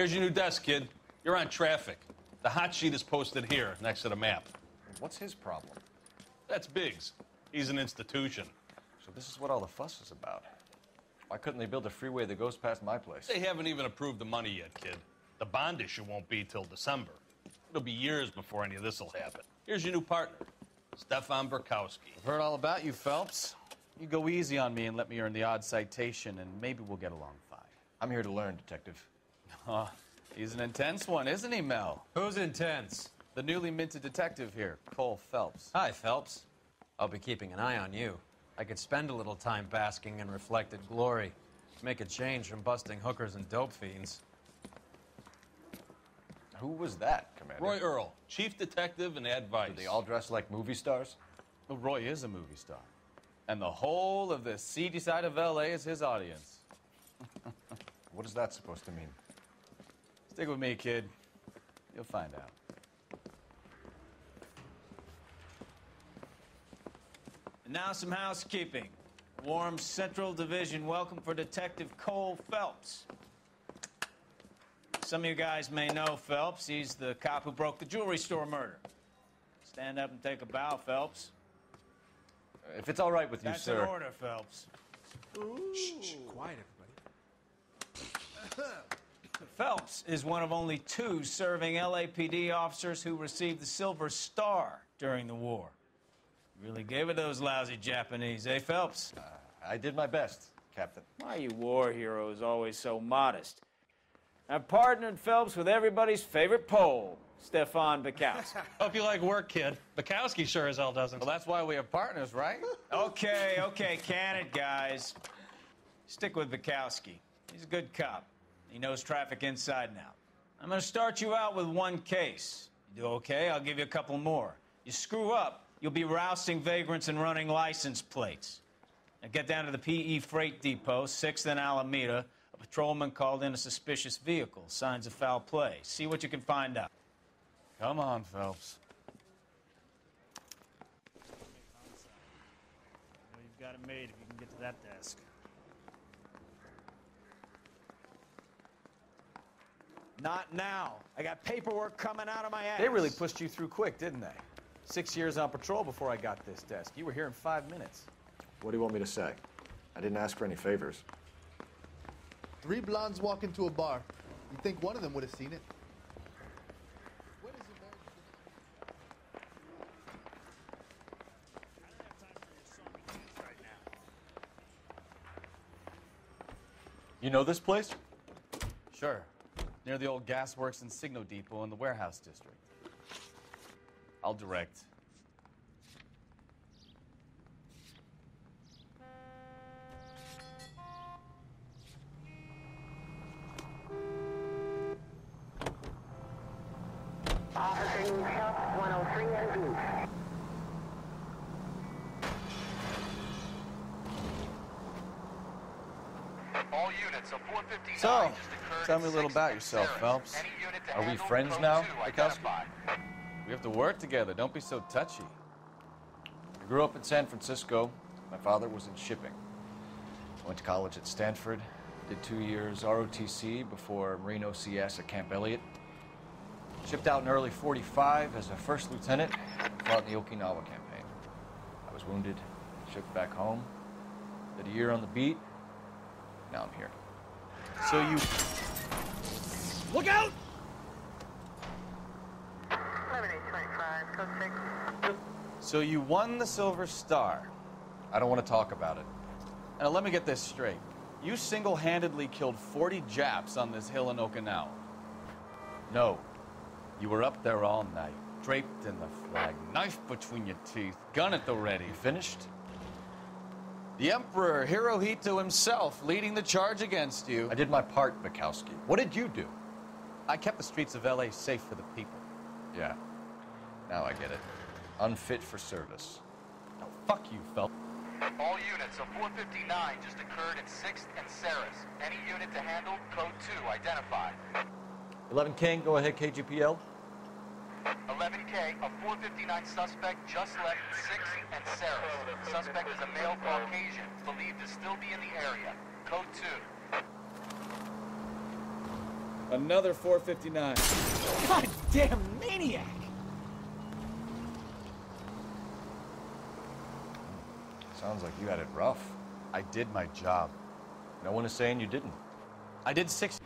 Here's your new desk, kid. You're on traffic. The hot sheet is posted here, next to the map. What's his problem? That's Biggs. He's an institution. So this is what all the fuss is about. Why couldn't they build a freeway that goes past my place? They haven't even approved the money yet, kid. The bond issue won't be till December. It'll be years before any of this will happen. Here's your new partner, Stefan Burkowski. I've heard all about you, Phelps. You go easy on me and let me earn the odd citation, and maybe we'll get along fine. I'm here to learn, Detective. He's an intense one, isn't he, Mel? Who's intense? The newly minted detective here, Cole Phelps. Hi, Phelps. I'll be keeping an eye on you. I could spend a little time basking in reflected glory. Make a change from busting hookers and dope fiends. Who was that, Commander? Roy Earl, chief detective and advice. Do they all dress like movie stars? Well, Roy is a movie star. And the whole of the seedy side of L.A. is his audience. What is that supposed to mean? Stick with me, kid. You'll find out. And now some housekeeping. Warm Central Division welcome for Detective Cole Phelps. Some of you guys may know Phelps. He's the cop who broke the jewelry store murder. Stand up and take a bow, Phelps. If it's all right with you, That's sir. an order, Phelps. Shh, quiet, everybody. Phelps is one of only 2 serving LAPD officers who received the Silver Star during the war. Really gave it those lousy Japanese, eh, Phelps? I did my best, Captain. Why are you war heroes always so modest? I've partnered Phelps with everybody's favorite Pole, Stefan Burkowski. Hope you like work, kid. Bukowski sure as hell doesn't. Well, that's why we have partners, right? Okay, can it, guys. Stick with Burkowski. He's a good cop. He knows traffic inside and out. I'm gonna start you out with 1 case. You do okay, I'll give you a couple more. You screw up, you'll be rousting vagrants and running license plates. Now get down to the PE Freight Depot, 6th and Alameda. A patrolman called in a suspicious vehicle. Signs of foul play. See what you can find out. Come on, Phelps. I know you've got it made if you can get to that desk. Not now. I got paperwork coming out of my ass. They really pushed you through quick, didn't they? 6 years on patrol before I got this desk. You were here in 5 minutes. What do you want me to say? I didn't ask for any favors. 3 blondes walk into a bar. You'd think one of them would have seen it. What is it, man? I don't have time for your song and dance right now. You know this place? Sure. Near the old gasworks and Signo Depot in the warehouse district. I'll direct. Officer needs help, 103 in view. All units of 459 So, just occurred tell in me a little 6th about and yourself, Sarah. Phelps. Any unit to Are we handle, friends code now, 2 Burkowski? identified. We have to work together. Don't be so touchy. I grew up in San Francisco. My father was in shipping. I went to college at Stanford. Did 2 years ROTC before Marine OCS at Camp Elliott. Shipped out in early '45 as a first lieutenant and fought in the Okinawa campaign. I was wounded, shipped back home. Did a year on the beat. Now I'm here. So you... Look out! 11825, code 6. So you won the Silver Star. I don't want to talk about it. Now let me get this straight. You single-handedly killed 40 Japs on this hill in Okinawa. No. You were up there all night, draped in the flag, knife between your teeth, gun at the ready. You finished? The Emperor Hirohito himself leading the charge against you. I did my part, Bukowski. What did you do? I kept the streets of L.A. safe for the people. Yeah. Now I get it. Unfit for service. Now, fuck you, Phelps. All units of 459 just occurred in 6th and Sarah's. Any unit to handle, code 2 identified. 11 King, go ahead, KGPL. 11K, a 459 suspect just left 6th and Sarah's. Suspect is a male Caucasian, believed to still be in the area. Code 2. Another 459. Goddamn maniac! Sounds like you had it rough. I did my job. No one is saying you didn't. I did 6.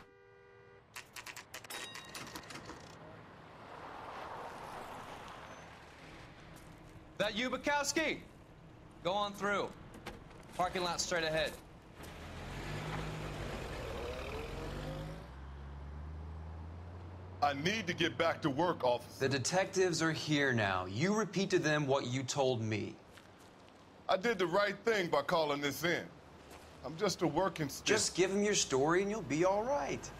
That you, Bukowski? Go on through. Parking lot straight ahead. I need to get back to work, officer. The detectives are here now. You repeat to them what you told me. I did the right thing by calling this in. I'm just a working student. Just give them your story and you'll be all right.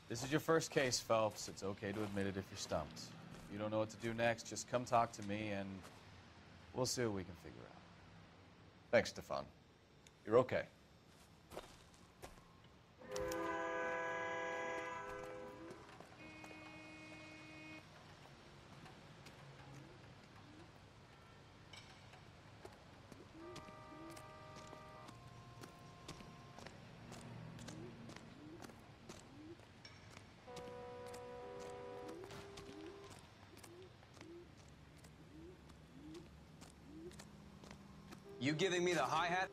This is your first case, Phelps. It's okay to admit it if you're stumped. If you don't know what to do next, just come talk to me and we'll see what we can figure out. Thanks, Stefan. You're okay. You giving me the hi-hat?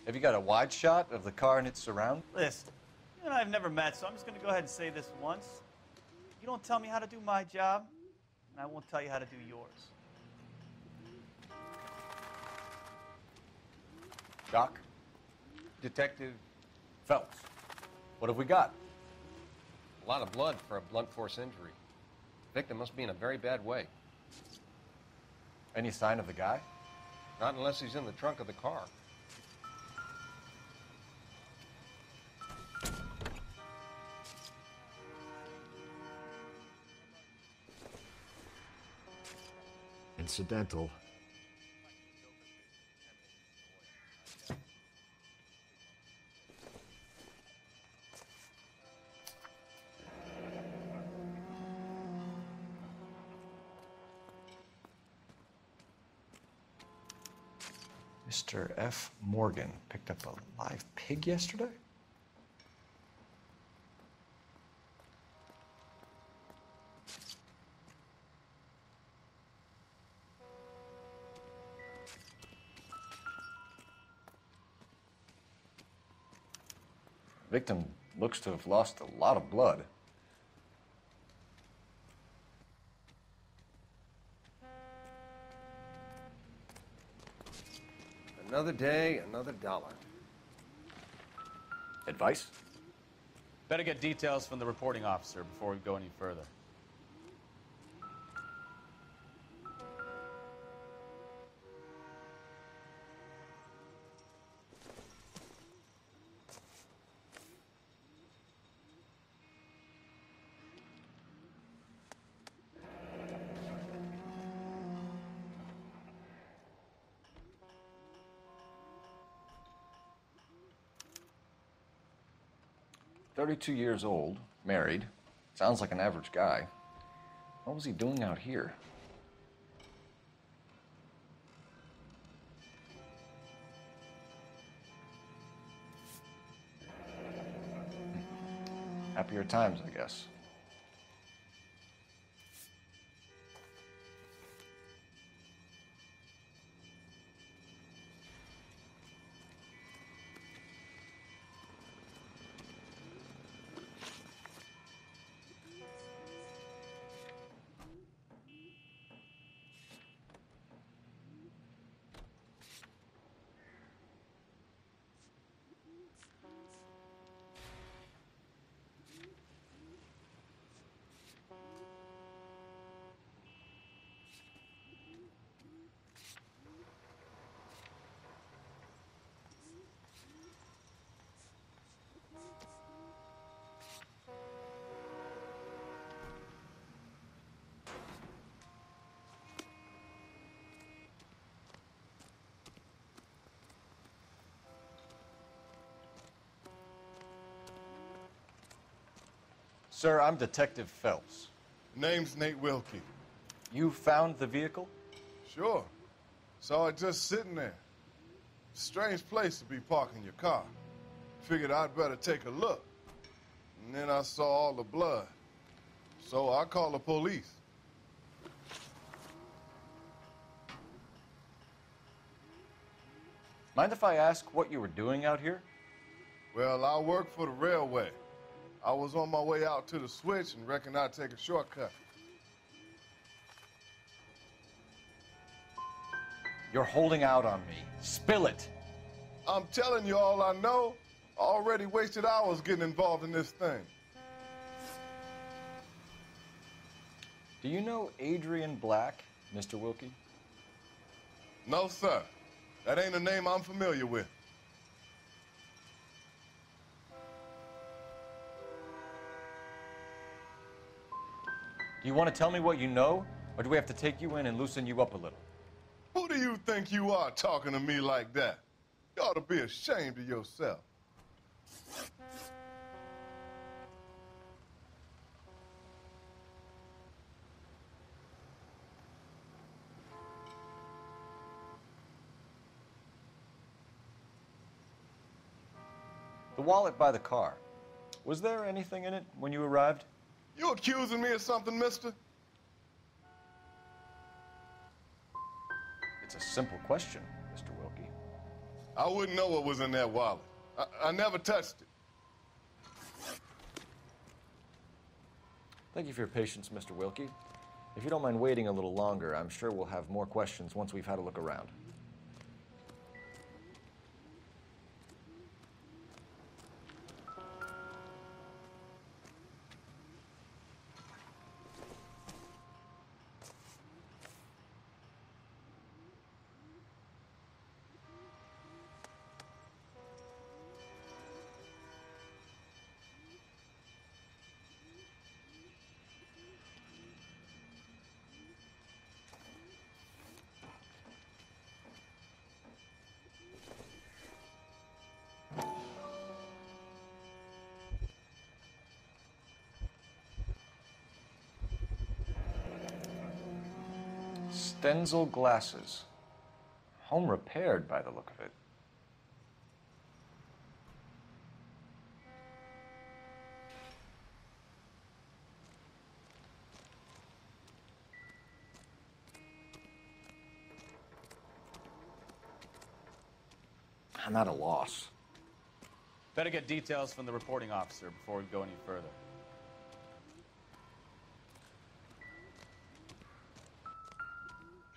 Have you got a wide shot of the car and its surround? Listen, you and I have never met, so I'm just going to go ahead and say this once. You don't tell me how to do my job, and I won't tell you how to do yours. Doc? Detective Phelps. What have we got? a lot of blood for a blunt force injury. Victim must be in a very bad way. Any sign of the guy? Not unless he's in the trunk of the car. Incidental. Mr. F. Morgan picked up a live pig yesterday? Victim looks to have lost a lot of blood. Another day, another dollar. Advice? Better get details from the reporting officer before we go any further. "32 years old, married. Sounds like an average guy. What was he doing out here?" Happier times, I guess. Sir, I'm Detective Phelps. Name's Nate Wilkie. You found the vehicle? Sure. Saw it just sitting there. Strange place to be parking your car. Figured I'd better take a look. And then I saw all the blood. So I called the police. Mind if I ask what you were doing out here? Well, I work for the railway. I was on my way out to the switch and reckoned I'd take a shortcut. You're holding out on me. Spill it. I'm telling you all I know. I already wasted hours getting involved in this thing. Do you know Adrian Black, Mr. Wilkie? No, sir. That ain't a name I'm familiar with. Do you want to tell me what you know, or do we have to take you in and loosen you up a little? Who do you think you are talking to me like that? You ought to be ashamed of yourself. The wallet by the car. Was there anything in it when you arrived? You accusing me of something, mister? It's a simple question, Mr. Wilkie. I wouldn't know what was in that wallet. I never touched it. Thank you for your patience, Mr. Wilkie. If you don't mind waiting a little longer, I'm sure we'll have more questions once we've had a look around. Stenzel glasses. Home repaired by the look of it. I'm at a loss. Better get details from the reporting officer before we go any further.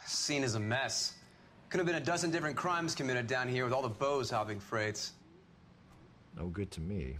This scene is a mess. Could have been a dozen different crimes committed down here with all the bows hopping freights. No good to me.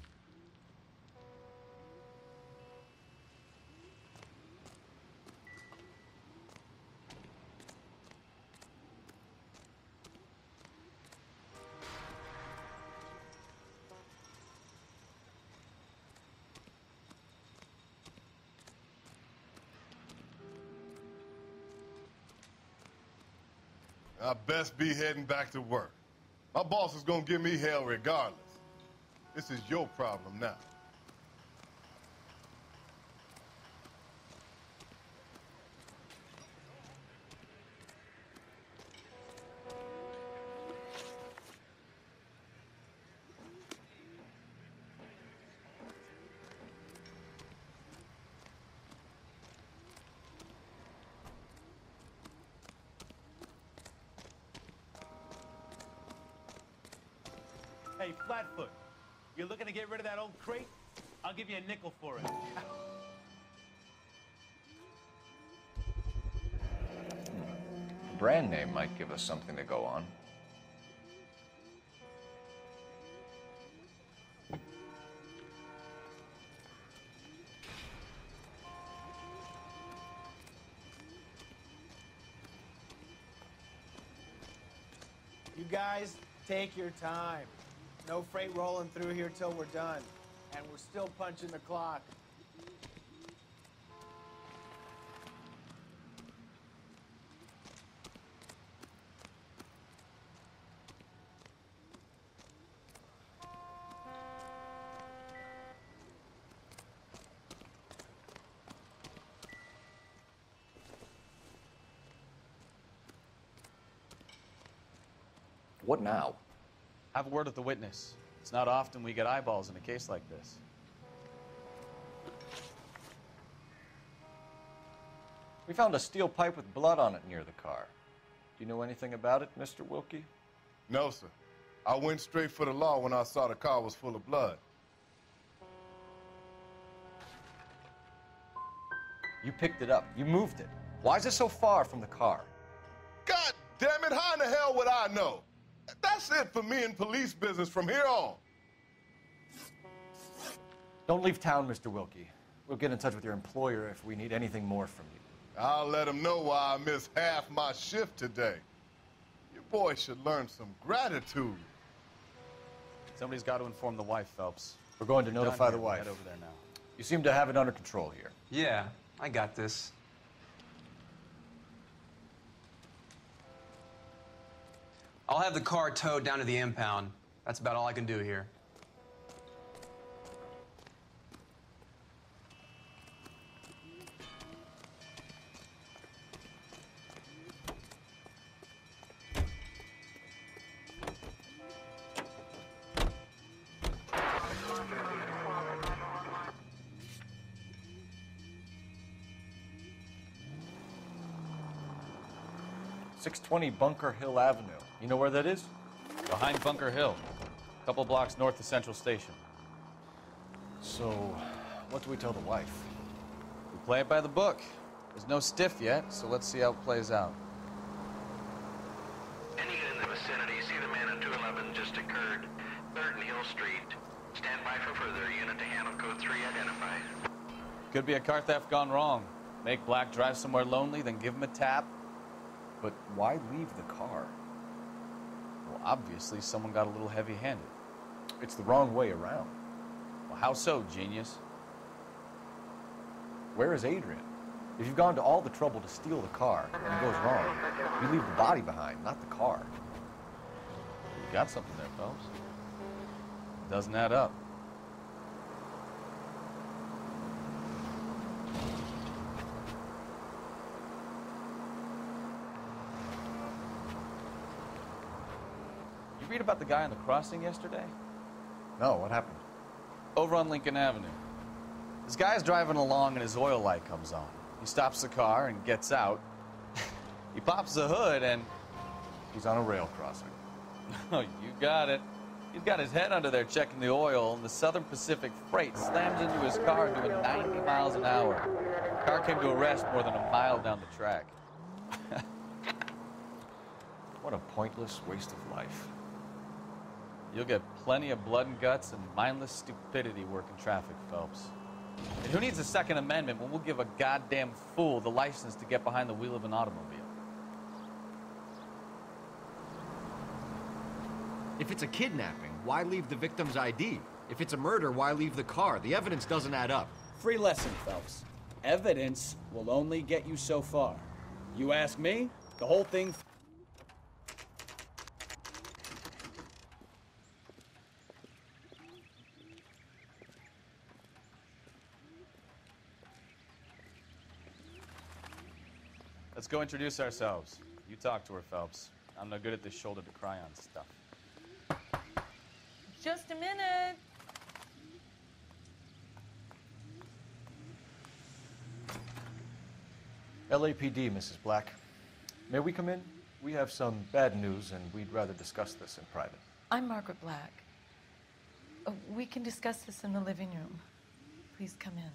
I best be heading back to work. My boss is gonna give me hell regardless. This is your problem now. Hey, Flatfoot, you're looking to get rid of that old crate? I'll give you a nickel for it. Brand name might give us something to go on. You guys, take your time. No freight rolling through here till we're done. And we're still punching the clock. What now? Have a word with the witness. It's not often we get eyeballs in a case like this. We found a steel pipe with blood on it near the car. Do you know anything about it, Mr. Wilkie? No, sir. I went straight for the law when I saw the car was full of blood. You picked it up. You moved it. Why is it so far from the car? God damn it, how in the hell would I know? That's it for me in police business from here on. Don't leave town, Mr. Wilkie. We'll get in touch with your employer if we need anything more from you. I'll let him know why I missed half my shift today. Your boy should learn some gratitude. Somebody's got to inform the wife, Phelps. We're going to notify the We'll wife. head over there now. You seem to have it under control here. Yeah, I got this. I'll have the car towed down to the impound. That's about all I can do here. .620 Bunker Hill Avenue. You know where that is? Behind Bunker Hill, a couple blocks north of Central Station. So, what do we tell the wife? We play it by the book. There's no stiff yet, so let's see how it plays out. Any unit in the vicinity, see the man on 211 just occurred. 3rd and Hill Street. Stand by for further. Unit to handle code 3 identified. Could be a car theft gone wrong. Make Black drive somewhere lonely, then give him a tap. But why leave the car? Well, obviously someone got a little heavy-handed. It's the wrong way around. Well, how so, genius? Where is Adrian? If you've gone to all the trouble to steal the car and it goes wrong, you leave the body behind, not the car. You got something there, Phelps. Doesn't add up. You read about the guy on the crossing yesterday? No, what happened? Over on Lincoln Avenue. This guy's driving along and his oil light comes on. He stops the car and gets out. He pops the hood and... He's on a rail crossing. Oh, you got it. He's got his head under there checking the oil, and the Southern Pacific Freight slams into his car doing 90 miles an hour. The car came to a rest more than a mile down the track. What a pointless waste of life. You'll get plenty of blood and guts and mindless stupidity working traffic, Phelps. And who needs a Second Amendment when we'll give a goddamn fool the license to get behind the wheel of an automobile? If it's a kidnapping, why leave the victim's ID? If it's a murder, why leave the car? The evidence doesn't add up. Free lesson, Phelps. Evidence will only get you so far. You ask me, the whole thing... Let's go introduce ourselves. You talk to her, Phelps. I'm no good at this shoulder to cry on stuff. Just a minute. LAPD, Mrs. Black. May we come in? We have some bad news, and we'd rather discuss this in private. I'm Margaret Black. We can discuss this in the living room. Please come in.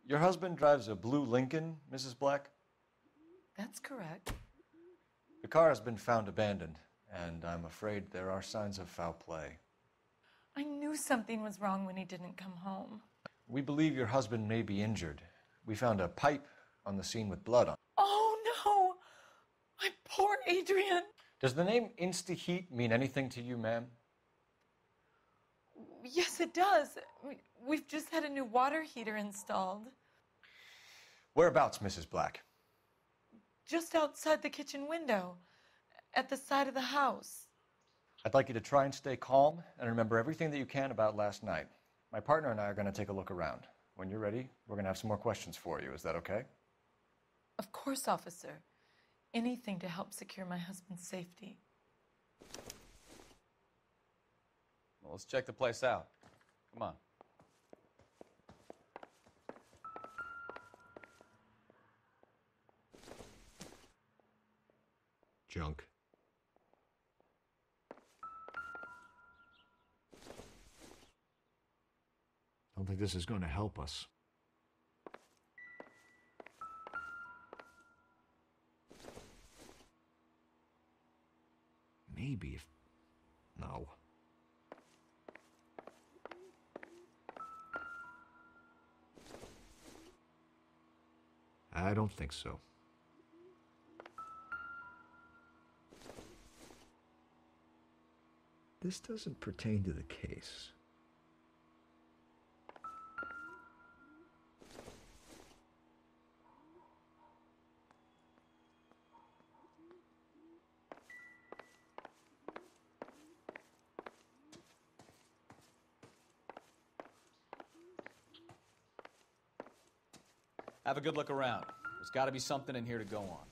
Your husband drives a blue Lincoln, Mrs. Black? That's correct. The car has been found abandoned, and I'm afraid there are signs of foul play. I knew something was wrong when he didn't come home. We believe your husband may be injured. We found a pipe on the scene with blood on it. Oh, no! My poor Adrian! Does the name Insta-Heat mean anything to you, ma'am? Yes, it does. We've just had a new water heater installed. Whereabouts, Mrs. Black? Just outside the kitchen window, at the side of the house. I'd like you to try and stay calm and remember everything that you can about last night. My partner and I are going to take a look around. When you're ready, we're going to have some more questions for you. Is that okay? Of course, officer. Anything to help secure my husband's safety. Well, let's check the place out. Come on. Junk. Don't think this is going to help us. Maybe if... No. I don't think so. This doesn't pertain to the case. Have a good look around. There's got to be something in here to go on.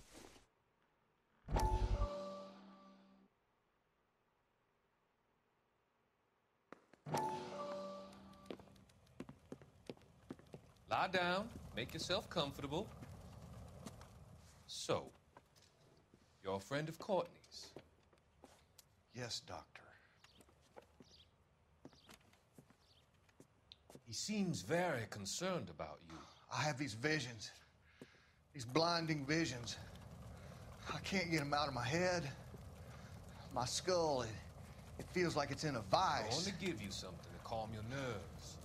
Lie down, make yourself comfortable. So, you're a friend of Courtney's? Yes, Doctor. He seems very concerned about you. I have these visions, these blinding visions. I can't get them out of my head. My skull, it feels like it's in a vice. I want to give you something to calm your nerves.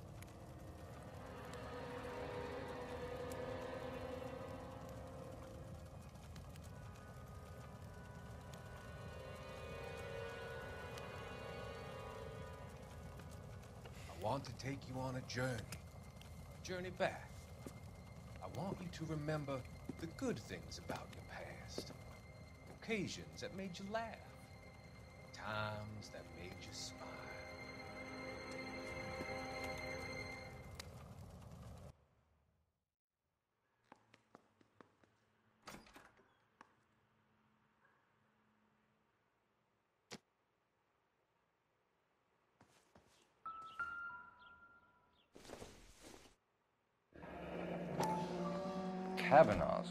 I want to take you on a journey back. I want you to remember the good things about your past. Occasions that made you laugh. Times that made you smile. Kavanaugh's.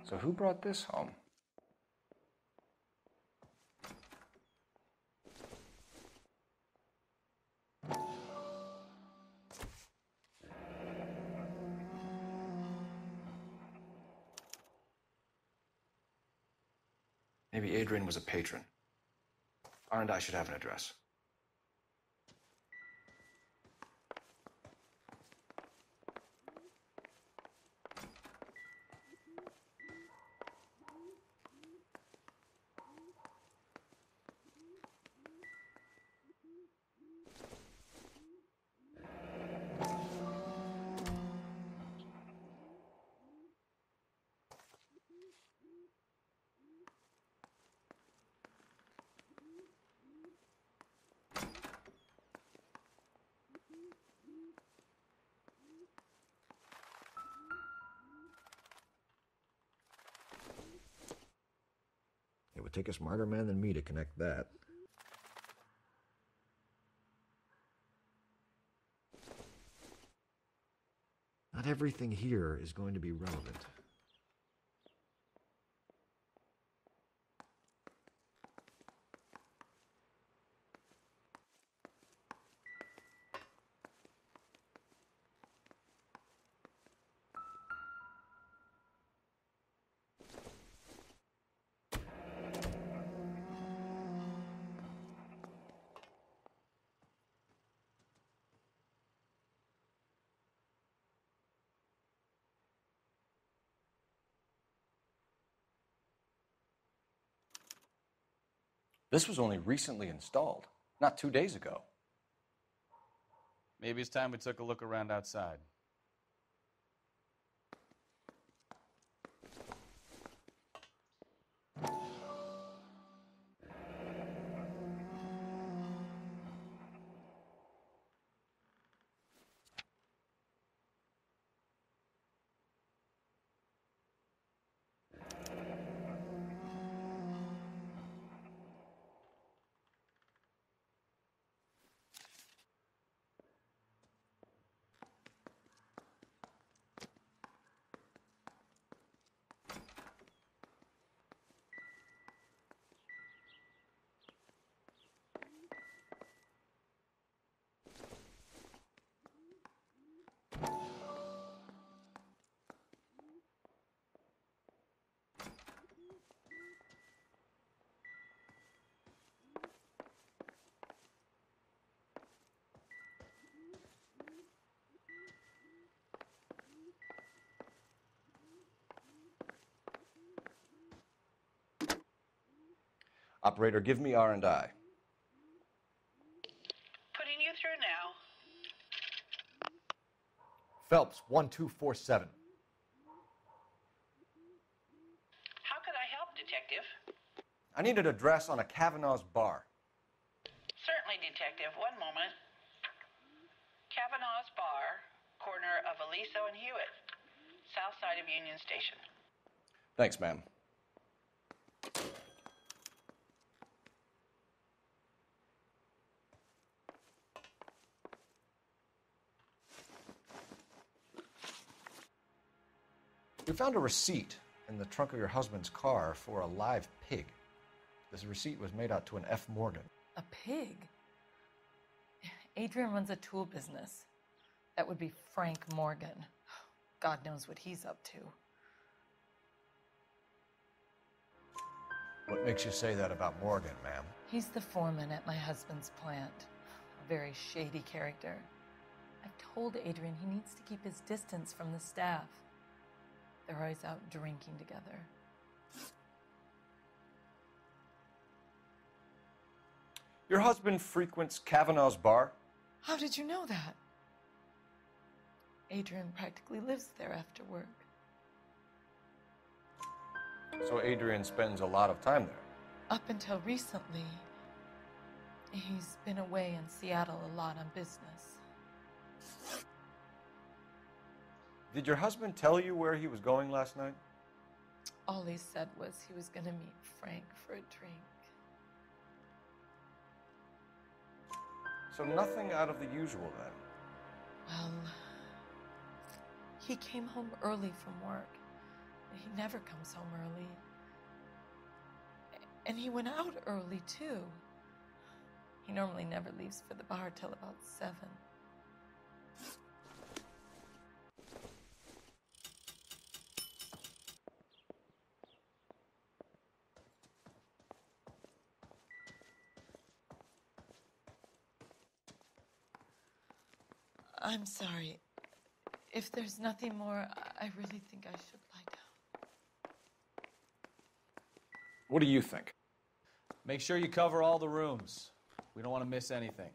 So who brought this home? Maybe Adrian was a patron. R&I should have an address. It would take a smarter man than me to connect that. Not everything here is going to be relevant. This was only recently installed, not 2 days ago. Maybe it's time we took a look around outside. Operator, give me R&I. Putting you through now. Phelps, 1247. How could I help, Detective? I need an address on a Kavanaugh's bar. Certainly, Detective. One moment. Kavanaugh's Bar, corner of Aliso and Hewitt, south side of Union Station. Thanks, ma'am. We found a receipt in the trunk of your husband's car for a live pig. This receipt was made out to an F. Morgan. A pig? Adrian runs a tool business. That would be Frank Morgan. God knows what he's up to. What makes you say that about Morgan, ma'am? He's the foreman at my husband's plant. A very shady character. I've told Adrian he needs to keep his distance from the staff. They're always out drinking together. Your husband frequents Kavanaugh's bar? How did you know that? Adrian practically lives there after work. So Adrian spends a lot of time there? Up until recently, he's been away in Seattle a lot on business. Did your husband tell you where he was going last night? All he said was he was going to meet Frank for a drink. So nothing out of the usual then? Well, he came home early from work. He never comes home early. And he went out early, too. He normally never leaves for the bar till about 7. I'm sorry. If there's nothing more, I really think I should lie down. What do you think? Make sure you cover all the rooms. We don't want to miss anything.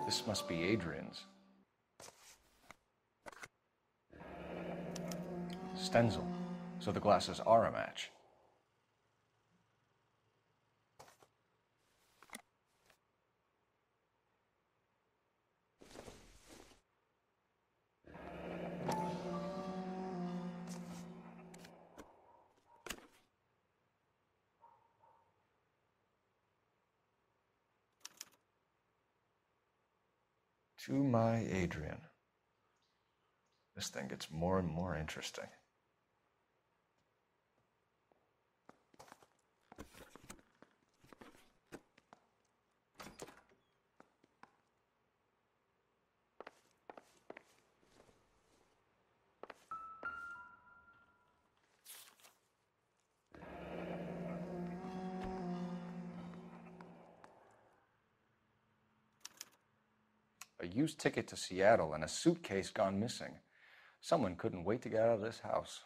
This must be Adrian's. Stenzel. So the glasses are a match. To my Adrian. This thing gets more and more interesting. A used ticket to Seattle and a suitcase gone missing. Someone couldn't wait to get out of this house.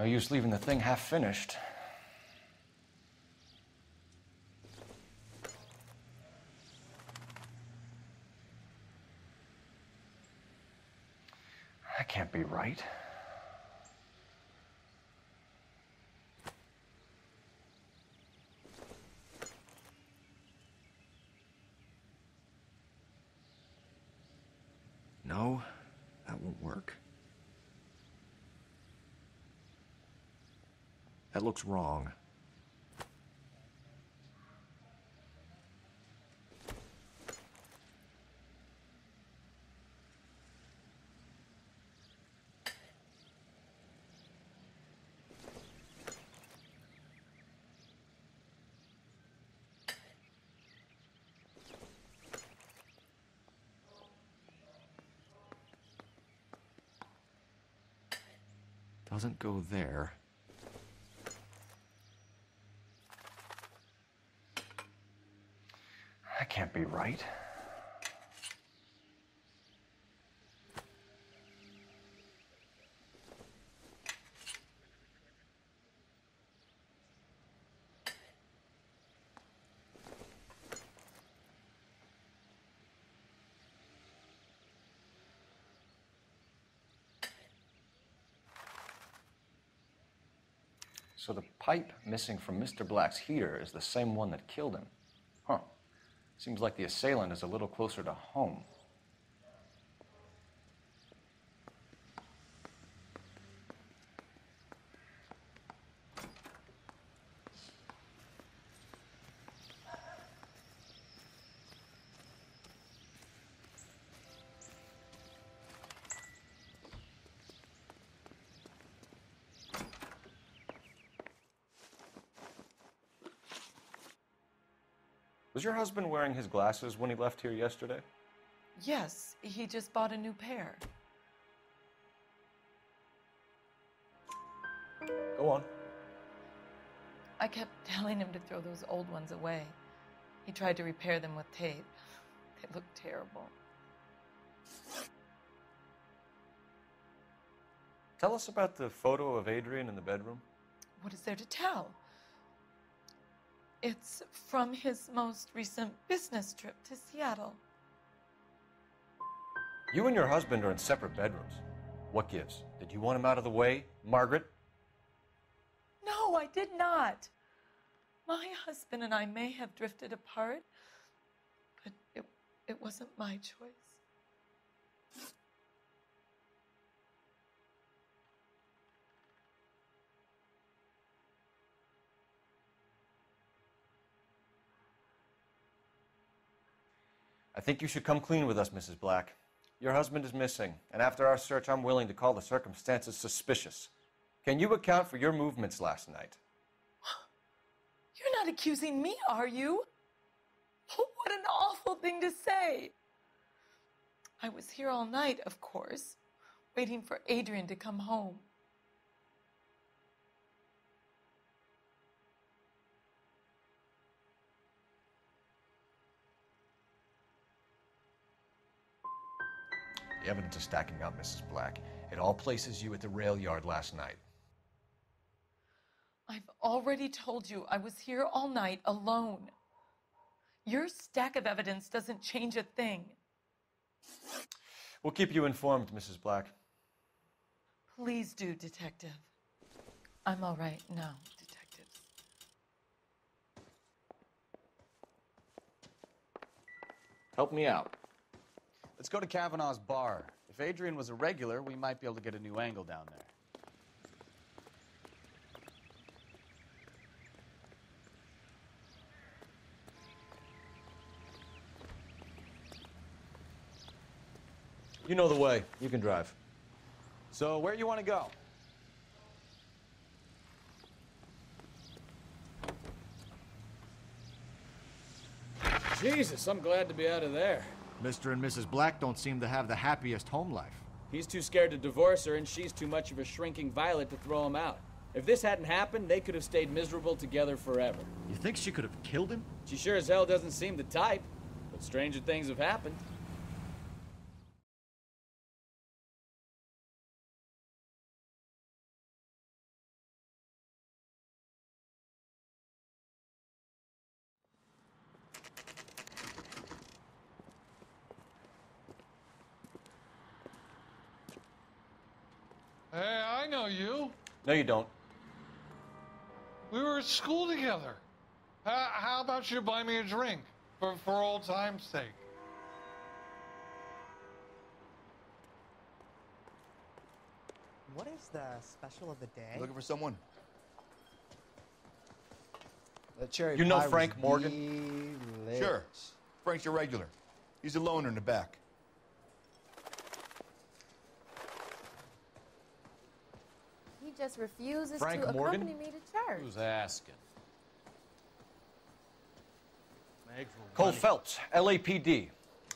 No use leaving the thing half finished. That can't be right. No, that won't work. That looks wrong. Doesn't go there. That can't be right. So the pipe missing from Mr. Black's heater is the same one that killed him. Huh. Seems like the assailant is a little closer to home. Was your husband wearing his glasses when he left here yesterday? Yes, he just bought a new pair. Go on. I kept telling him to throw those old ones away. He tried to repair them with tape. They look terrible. Tell us about the photo of Adrian in the bedroom. What is there to tell? It's from his most recent business trip to Seattle. You and your husband are in separate bedrooms. What gives? Did you want him out of the way, Margaret? No, I did not. My husband and I may have drifted apart, but it wasn't my choice. I think you should come clean with us, Mrs. Black. Your husband is missing, and after our search, I'm willing to call the circumstances suspicious. Can you account for your movements last night? You're not accusing me, are you? What an awful thing to say. I was here all night, of course, waiting for Adrian to come home. The evidence is stacking up, Mrs. Black. It all places you at the rail yard last night. I've already told you I was here all night alone. Your stack of evidence doesn't change a thing. We'll keep you informed, Mrs. Black. Please do, Detective. I'm all right now, detectives. Help me out. Let's go to Kavanaugh's bar. If Adrian was a regular, we might be able to get a new angle down there. You know the way. You can drive. So, where you want to go? Jesus, I'm glad to be out of there. Mr. and Mrs. Black don't seem to have the happiest home life. He's too scared to divorce her, and she's too much of a shrinking violet to throw him out. If this hadn't happened, they could have stayed miserable together forever. You think she could have killed him? She sure as hell doesn't seem the type, but stranger things have happened. know you. No, you don't. We were at school together. How about you buy me a drink for old time's sake? What is the special of the day? Looking for someone? That cherry You know pie was Frank Morgan? delicious. Sure. Frank's your regular. He's a loner in the back. He just refuses Frank to Morgan? accompany me to church. Who's asking? Cole Phelps, LAPD.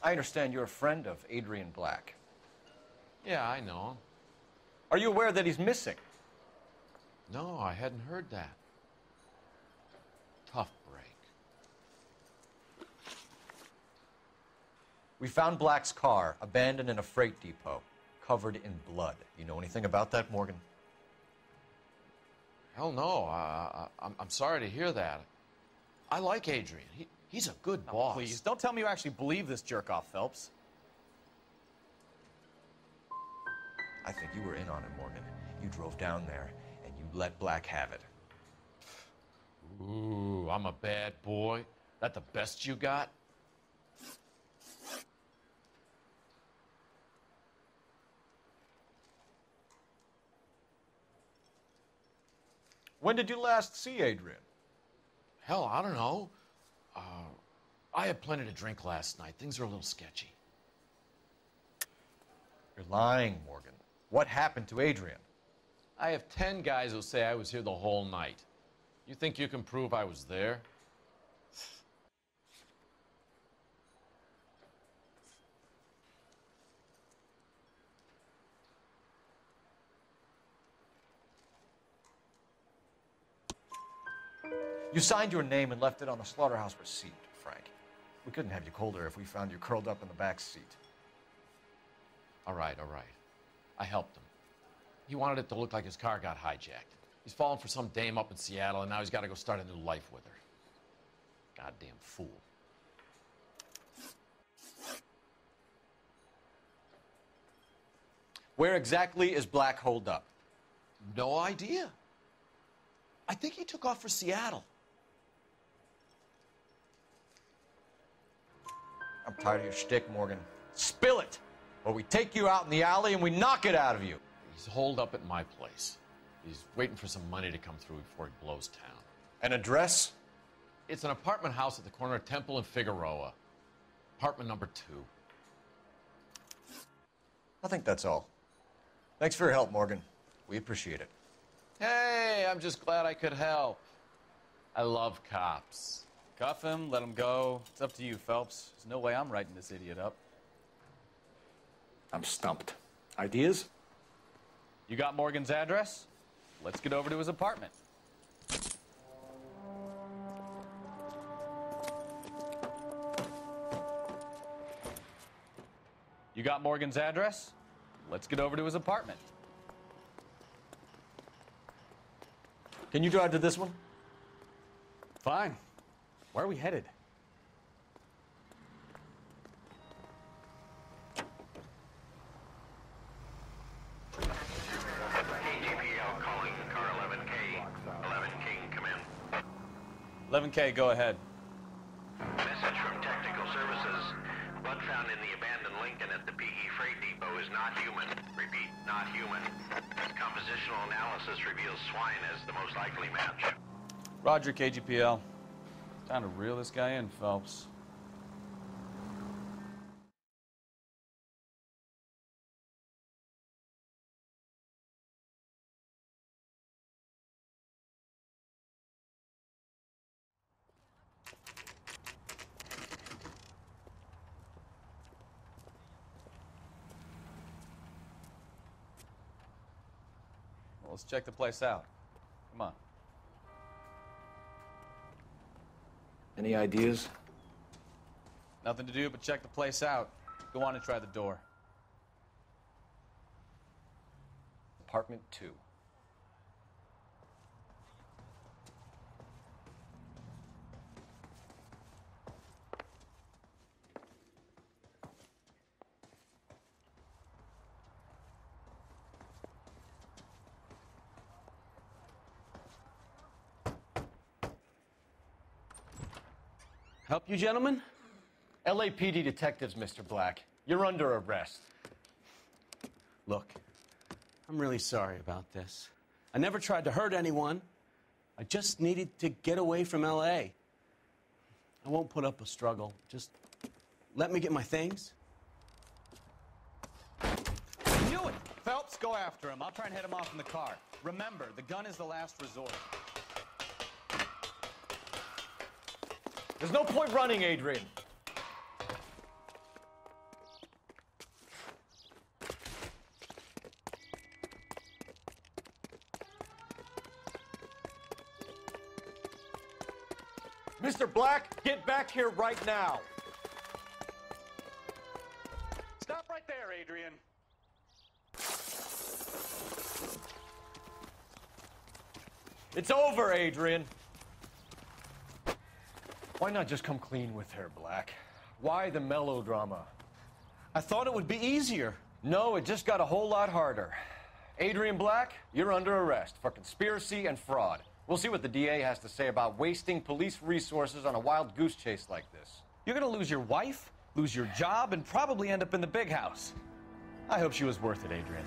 I understand you're a friend of Adrian Black. Yeah, I know him. Are you aware that he's missing? No, I hadn't heard that. Tough break. We found Black's car abandoned in a freight depot, covered in blood. You know anything about that, Morgan? Hell no. I'm sorry to hear that. I like Adrian. He's a good boss. Please, don't tell me you actually believe this jerk-off, Phelps. I think you were in on it, Morgan. You drove down there, and you let Black have it. Ooh, I'm a bad boy. That the best you got? When did you last see Adrian? Hell, I don't know. I had plenty to drink last night. Things are a little sketchy. You're lying, Morgan. What happened to Adrian? I have 10 guys who say I was here the whole night. You think you can prove I was there? You signed your name and left it on the slaughterhouse receipt, Frank. We couldn't have you colder if we found you curled up in the back seat. All right, all right. I helped him. He wanted it to look like his car got hijacked. He's fallen for some dame up in Seattle, and now he's got to go start a new life with her. Goddamn fool. Where exactly is Black holed up? No idea. I think he took off for Seattle. I'm tired of your shtick, Morgan. Spill it, or we take you out in the alley and we knock it out of you. He's holed up at my place. He's waiting for some money to come through before he blows town. An address? It's an apartment house at the corner of Temple and Figueroa. Apartment number 2. I think that's all. Thanks for your help, Morgan. We appreciate it. Hey, I'm just glad I could help. I love cops. Cuff him, let him go. It's up to you, Phelps. There's no way I'm writing this idiot up. I'm stumped. Ideas? You got Morgan's address? Let's get over to his apartment. You got Morgan's address? Let's get over to his apartment. Can you drive to this one? Fine. Where are we headed? KGPL calling car 11K. 11K, come in. 11K, go ahead. Message from Technical Services. Blood found in the abandoned Lincoln at the PE Freight Depot is not human. Repeat, not human. Compositional analysis reveals swine as the most likely match. Roger, KGPL. Time to reel this guy in, Phelps. Well, let's check the place out. Come on. Any ideas? Nothing to do but check the place out. Go on and try the door. Apartment 2. help you, gentlemen? LAPD detectives, Mr. Black. You're under arrest. Look, I'm really sorry about this. I never tried to hurt anyone. I just needed to get away from L.A. I won't put up a struggle. Just let me get my things. I knew it! Phelps, go after him. I'll try and head him off in the car. Remember, the gun is the last resort. There's no point running, Adrian. Mr. Black, get back here right now. Stop right there, Adrian. It's over, Adrian. Why not just come clean with her, Black? Why the melodrama? I thought it would be easier. No, it just got a whole lot harder. Adrian Black, you're under arrest for conspiracy and fraud. We'll see what the DA has to say about wasting police resources on a wild goose chase like this. You're gonna lose your wife, lose your job, and probably end up in the big house. I hope she was worth it, Adrian.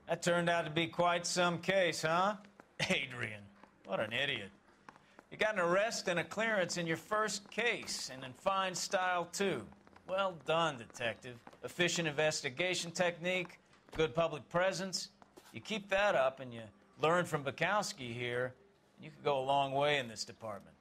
That turned out to be quite some case, huh? Adrian, what an idiot. You got an arrest and a clearance in your first case, and in fine style, too. Well done, detective. Efficient investigation technique, good public presence. You keep that up and you learn from Bukowski here, and you could go a long way in this department.